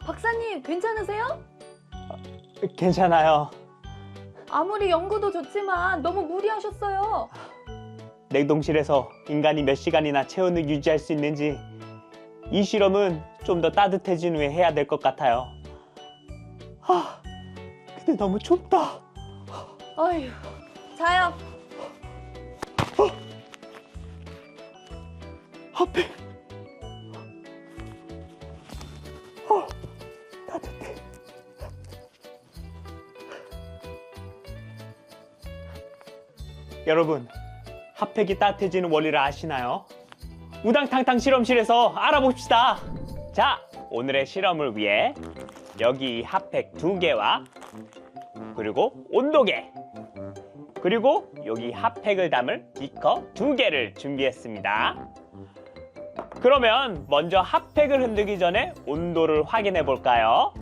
박사님, 괜찮으세요? 괜찮아요. 아무리 연구도 좋지만 너무 무리하셨어요. 냉동실에서 인간이 몇 시간이나 체온을 유지할 수 있는지 이 실험은 좀 더 따뜻해진 후에 해야 될 것 같아요. 근데 너무 춥다. 어휴, 자요. 핫팩. 따뜻해. 여러분, 핫팩이 따뜻해지는 원리를 아시나요? 우당탕탕 실험실에서 알아봅시다. 자, 오늘의 실험을 위해 여기 핫팩 2개와 그리고 온도계 그리고 여기 핫팩을 담을 비커 2개를 준비했습니다. 그러면 먼저 핫팩을 흔들기 전에 온도를 확인해 볼까요?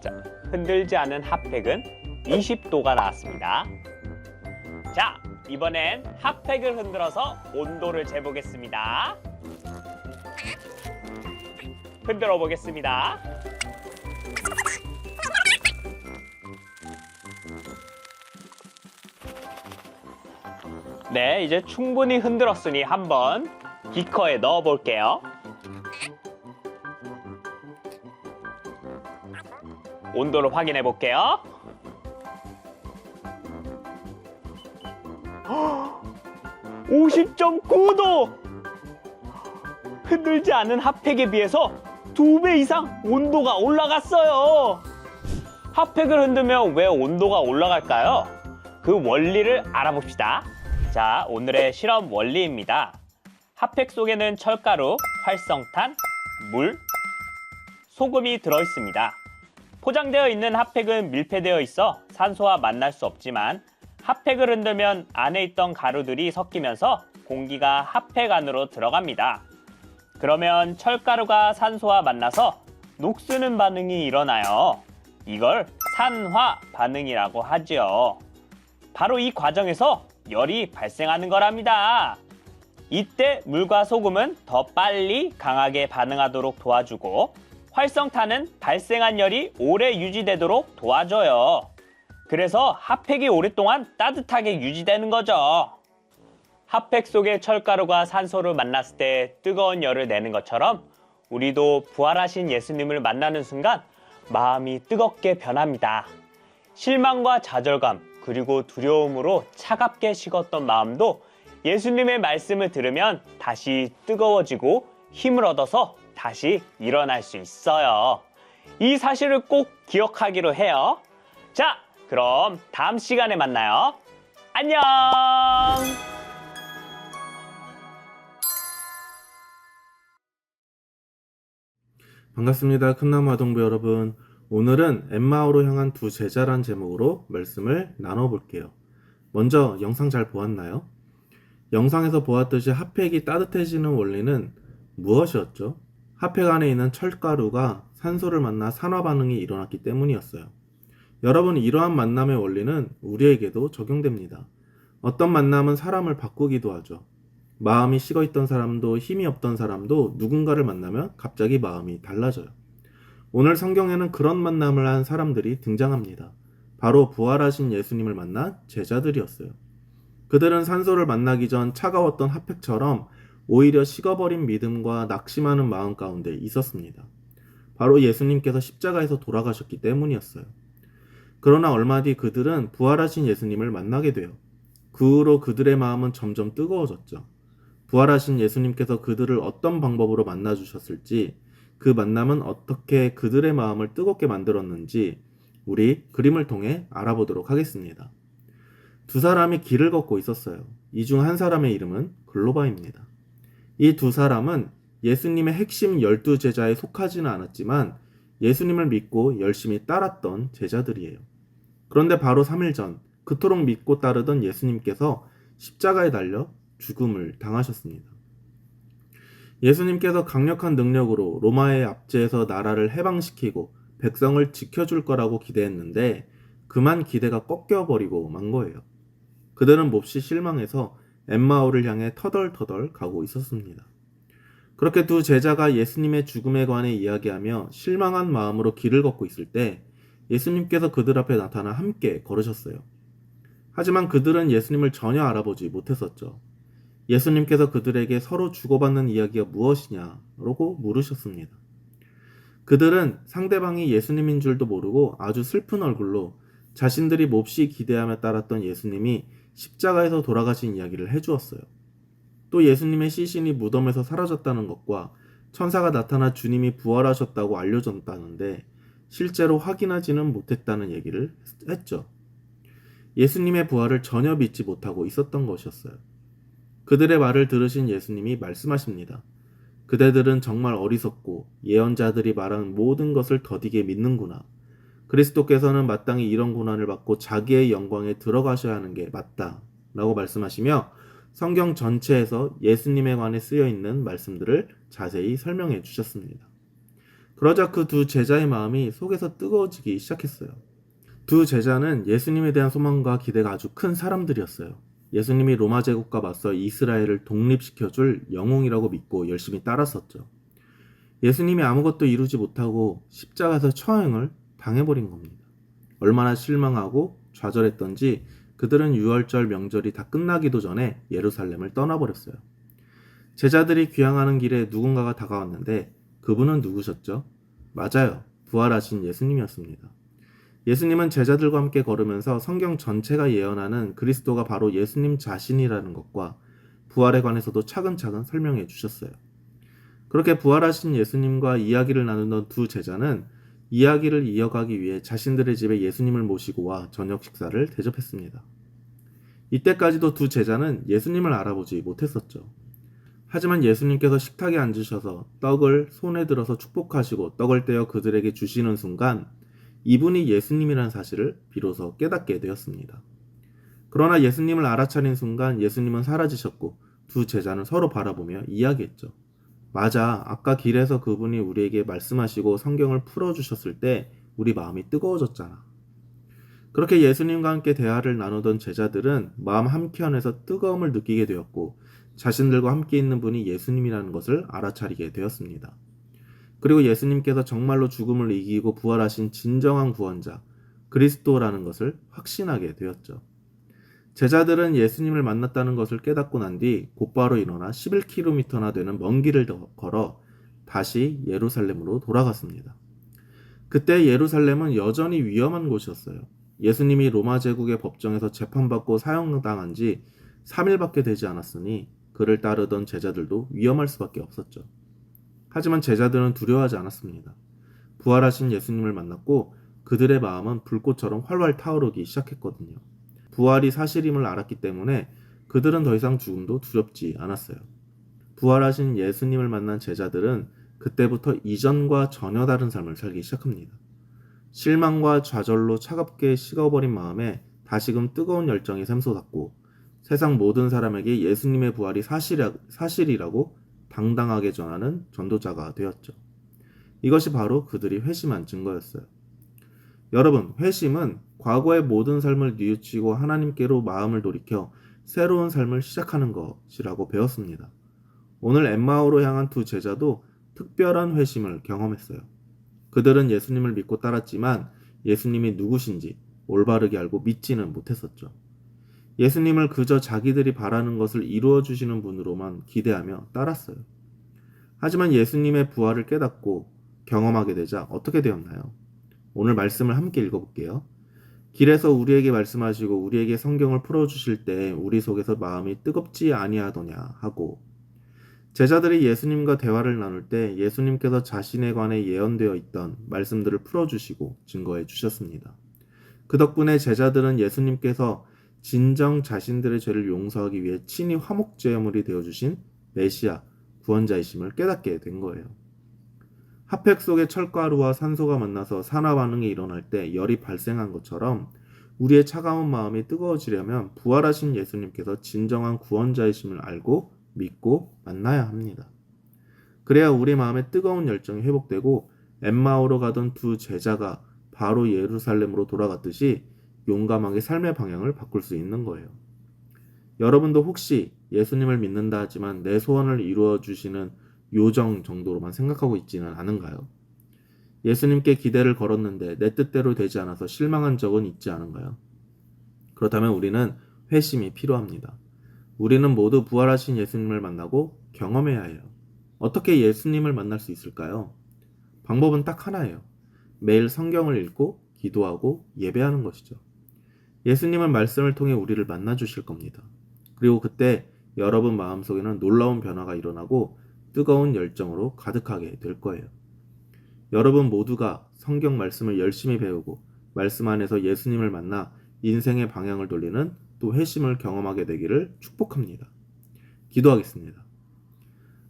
자, 흔들지 않은 핫팩은 20도가 나왔습니다. 자, 이번엔 핫팩을 흔들어서 온도를 재보겠습니다. 흔들어 보겠습니다. 네, 이제 충분히 흔들었으니 한번 비커에 넣어 볼게요. 온도를 확인해 볼게요. 50.9도! 흔들지 않은 핫팩에 비해서 2배 이상 온도가 올라갔어요. 핫팩을 흔들면 왜 온도가 올라갈까요? 그 원리를 알아봅시다. 자, 오늘의 실험 원리입니다. 핫팩 속에는 철가루, 활성탄, 물, 소금이 들어있습니다. 포장되어 있는 핫팩은 밀폐되어 있어 산소와 만날 수 없지만 핫팩을 흔들면 안에 있던 가루들이 섞이면서 공기가 핫팩 안으로 들어갑니다. 그러면 철가루가 산소와 만나서 녹쓰는 반응이 일어나요. 이걸 산화 반응이라고 하지요. 바로 이 과정에서 열이 발생하는 거랍니다. 이때 물과 소금은 더 빨리 강하게 반응하도록 도와주고 활성탄은 발생한 열이 오래 유지되도록 도와줘요. 그래서 핫팩이 오랫동안 따뜻하게 유지되는 거죠. 핫팩 속의 철가루가 산소를 만났을 때 뜨거운 열을 내는 것처럼 우리도 부활하신 예수님을 만나는 순간 마음이 뜨겁게 변합니다. 실망과 좌절감 그리고 두려움으로 차갑게 식었던 마음도 예수님의 말씀을 들으면 다시 뜨거워지고 힘을 얻어서 다시 일어날 수 있어요. 이 사실을 꼭 기억하기로 해요. 자, 그럼 다음 시간에 만나요. 안녕! 반갑습니다. 큰나무 아동부 여러분. 오늘은 엠마오로 향한 두 제자란 제목으로 말씀을 나눠볼게요. 먼저 영상 잘 보았나요? 영상에서 보았듯이 핫팩이 따뜻해지는 원리는 무엇이었죠? 핫팩 안에 있는 철가루가 산소를 만나 산화 반응이 일어났기 때문이었어요. 여러분, 이러한 만남의 원리는 우리에게도 적용됩니다. 어떤 만남은 사람을 바꾸기도 하죠. 마음이 식어있던 사람도 힘이 없던 사람도 누군가를 만나면 갑자기 마음이 달라져요. 오늘 성경에는 그런 만남을 한 사람들이 등장합니다. 바로 부활하신 예수님을 만난 제자들이었어요. 그들은 산소를 만나기 전 차가웠던 핫팩처럼 오히려 식어버린 믿음과 낙심하는 마음 가운데 있었습니다. 바로 예수님께서 십자가에서 돌아가셨기 때문이었어요. 그러나 얼마 뒤 그들은 부활하신 예수님을 만나게 돼요. 그 후로 그들의 마음은 점점 뜨거워졌죠. 부활하신 예수님께서 그들을 어떤 방법으로 만나주셨을지, 그 만남은 어떻게 그들의 마음을 뜨겁게 만들었는지 우리 그림을 통해 알아보도록 하겠습니다. 두 사람이 길을 걷고 있었어요. 이 중 한 사람의 이름은 글로바입니다. 이 두 사람은 예수님의 핵심 12제자에 속하지는 않았지만 예수님을 믿고 열심히 따랐던 제자들이에요. 그런데 바로 3일 전 그토록 믿고 따르던 예수님께서 십자가에 달려 죽음을 당하셨습니다. 예수님께서 강력한 능력으로 로마의 압제에서 나라를 해방시키고 백성을 지켜줄 거라고 기대했는데 그만 기대가 꺾여버리고 만 거예요. 그들은 몹시 실망해서 엠마오를 향해 터덜터덜 가고 있었습니다. 그렇게 두 제자가 예수님의 죽음에 관해 이야기하며 실망한 마음으로 길을 걷고 있을 때 예수님께서 그들 앞에 나타나 함께 걸으셨어요. 하지만 그들은 예수님을 전혀 알아보지 못했었죠. 예수님께서 그들에게 서로 주고받는 이야기가 무엇이냐라고 물으셨습니다. 그들은 상대방이 예수님인 줄도 모르고 아주 슬픈 얼굴로 자신들이 몹시 기대하며 따랐던 예수님이 십자가에서 돌아가신 이야기를 해주었어요. 또 예수님의 시신이 무덤에서 사라졌다는 것과 천사가 나타나 주님이 부활하셨다고 알려줬다는데 실제로 확인하지는 못했다는 얘기를 했죠. 예수님의 부활을 전혀 믿지 못하고 있었던 것이었어요. 그들의 말을 들으신 예수님이 말씀하십니다. 그대들은 정말 어리석고 예언자들이 말하는 모든 것을 더디게 믿는구나. 그리스도께서는 마땅히 이런 고난을 받고 자기의 영광에 들어가셔야 하는 게 맞다 라고 말씀하시며 성경 전체에서 예수님에 관해 쓰여 있는 말씀들을 자세히 설명해 주셨습니다. 그러자 그 두 제자의 마음이 속에서 뜨거워지기 시작했어요. 두 제자는 예수님에 대한 소망과 기대가 아주 큰 사람들이었어요. 예수님이 로마 제국과 맞서 이스라엘을 독립시켜줄 영웅이라고 믿고 열심히 따랐었죠. 예수님이 아무것도 이루지 못하고 십자가에서 처형을 당해버린 겁니다. 얼마나 실망하고 좌절했던지 그들은 유월절 명절이 다 끝나기도 전에 예루살렘을 떠나버렸어요. 제자들이 귀향하는 길에 누군가가 다가왔는데 그분은 누구셨죠? 맞아요. 부활하신 예수님이었습니다. 예수님은 제자들과 함께 걸으면서 성경 전체가 예언하는 그리스도가 바로 예수님 자신이라는 것과 부활에 관해서도 차근차근 설명해 주셨어요. 그렇게 부활하신 예수님과 이야기를 나누던 두 제자는 이야기를 이어가기 위해 자신들의 집에 예수님을 모시고 와 저녁 식사를 대접했습니다. 이때까지도 두 제자는 예수님을 알아보지 못했었죠. 하지만 예수님께서 식탁에 앉으셔서 떡을 손에 들어서 축복하시고 떡을 떼어 그들에게 주시는 순간 이분이 예수님이라는 사실을 비로소 깨닫게 되었습니다. 그러나 예수님을 알아차린 순간 예수님은 사라지셨고 두 제자는 서로 바라보며 이야기했죠. 맞아, 아까 길에서 그분이 우리에게 말씀하시고 성경을 풀어주셨을 때 우리 마음이 뜨거워졌잖아. 그렇게 예수님과 함께 대화를 나누던 제자들은 마음 한켠에서 뜨거움을 느끼게 되었고 자신들과 함께 있는 분이 예수님이라는 것을 알아차리게 되었습니다. 그리고 예수님께서 정말로 죽음을 이기고 부활하신 진정한 구원자, 그리스도라는 것을 확신하게 되었죠. 제자들은 예수님을 만났다는 것을 깨닫고 난 뒤 곧바로 일어나 11km나 되는 먼 길을 걸어 다시 예루살렘으로 돌아갔습니다. 그때 예루살렘은 여전히 위험한 곳이었어요. 예수님이 로마 제국의 법정에서 재판받고 사형당한 지 3일밖에 되지 않았으니 그를 따르던 제자들도 위험할 수밖에 없었죠. 하지만 제자들은 두려워하지 않았습니다. 부활하신 예수님을 만났고 그들의 마음은 불꽃처럼 활활 타오르기 시작했거든요. 부활이 사실임을 알았기 때문에 그들은 더 이상 죽음도 두렵지 않았어요. 부활하신 예수님을 만난 제자들은 그때부터 이전과 전혀 다른 삶을 살기 시작합니다. 실망과 좌절로 차갑게 식어버린 마음에 다시금 뜨거운 열정이 샘솟았고 세상 모든 사람에게 예수님의 부활이 사실이라고 당당하게 전하는 전도자가 되었죠. 이것이 바로 그들이 회심한 증거였어요. 여러분, 회심은 과거의 모든 삶을 뉘우치고 하나님께로 마음을 돌이켜 새로운 삶을 시작하는 것이라고 배웠습니다. 오늘 엠마오로 향한 두 제자도 특별한 회심을 경험했어요. 그들은 예수님을 믿고 따랐지만 예수님이 누구신지 올바르게 알고 믿지는 못했었죠. 예수님을 그저 자기들이 바라는 것을 이루어 주시는 분으로만 기대하며 따랐어요. 하지만 예수님의 부활을 깨닫고 경험하게 되자 어떻게 되었나요? 오늘 말씀을 함께 읽어볼게요. 길에서 우리에게 말씀하시고 우리에게 성경을 풀어주실 때 우리 속에서 마음이 뜨겁지 아니하더냐 하고, 제자들이 예수님과 대화를 나눌 때 예수님께서 자신에 관해 예언되어 있던 말씀들을 풀어주시고 증거해 주셨습니다. 그 덕분에 제자들은 예수님께서 진정 자신들의 죄를 용서하기 위해 친히 화목제물이 되어주신 메시아, 구원자이심을 깨닫게 된 거예요. 핫팩 속에 철가루와 산소가 만나서 산화 반응이 일어날 때 열이 발생한 것처럼 우리의 차가운 마음이 뜨거워지려면 부활하신 예수님께서 진정한 구원자이심을 알고 믿고 만나야 합니다. 그래야 우리 마음의 뜨거운 열정이 회복되고 엠마오로 가던 두 제자가 바로 예루살렘으로 돌아갔듯이 용감하게 삶의 방향을 바꿀 수 있는 거예요. 여러분도 혹시 예수님을 믿는다 하지만 내 소원을 이루어 주시는 요정 정도로만 생각하고 있지는 않은가요? 예수님께 기대를 걸었는데 내 뜻대로 되지 않아서 실망한 적은 있지 않은가요? 그렇다면 우리는 회심이 필요합니다. 우리는 모두 부활하신 예수님을 만나고 경험해야 해요. 어떻게 예수님을 만날 수 있을까요? 방법은 딱 하나예요. 매일 성경을 읽고 기도하고 예배하는 것이죠. 예수님은 말씀을 통해 우리를 만나 주실 겁니다. 그리고 그때 여러분 마음속에는 놀라운 변화가 일어나고 뜨거운 열정으로 가득하게 될 거예요. 여러분 모두가 성경 말씀을 열심히 배우고 말씀 안에서 예수님을 만나 인생의 방향을 돌리는 또 회심을 경험하게 되기를 축복합니다. 기도하겠습니다.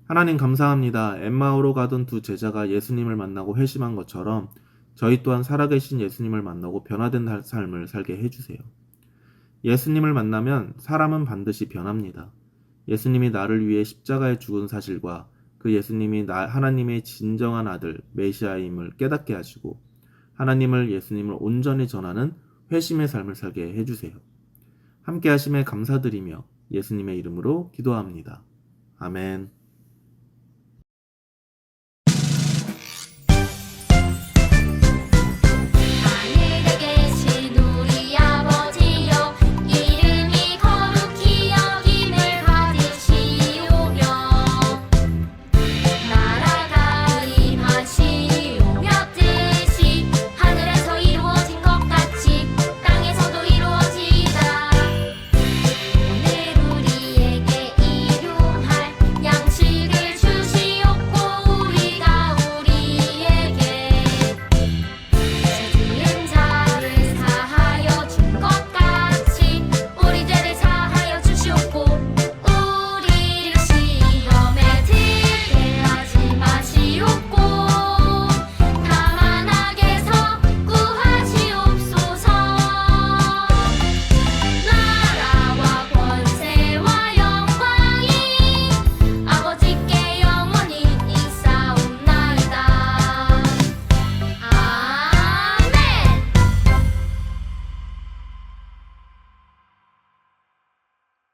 하나님 감사합니다. 엠마오로 가던 두 제자가 예수님을 만나고 회심한 것처럼 저희 또한 살아계신 예수님을 만나고 변화된 삶을 살게 해주세요. 예수님을 만나면 사람은 반드시 변합니다. 예수님이 나를 위해 십자가에 죽은 사실과 그 예수님이 하나님의 진정한 아들 메시아임을 깨닫게 하시고 하나님을 예수님을 온전히 전하는 회심의 삶을 살게 해주세요. 함께 하심에 감사드리며 예수님의 이름으로 기도합니다. 아멘.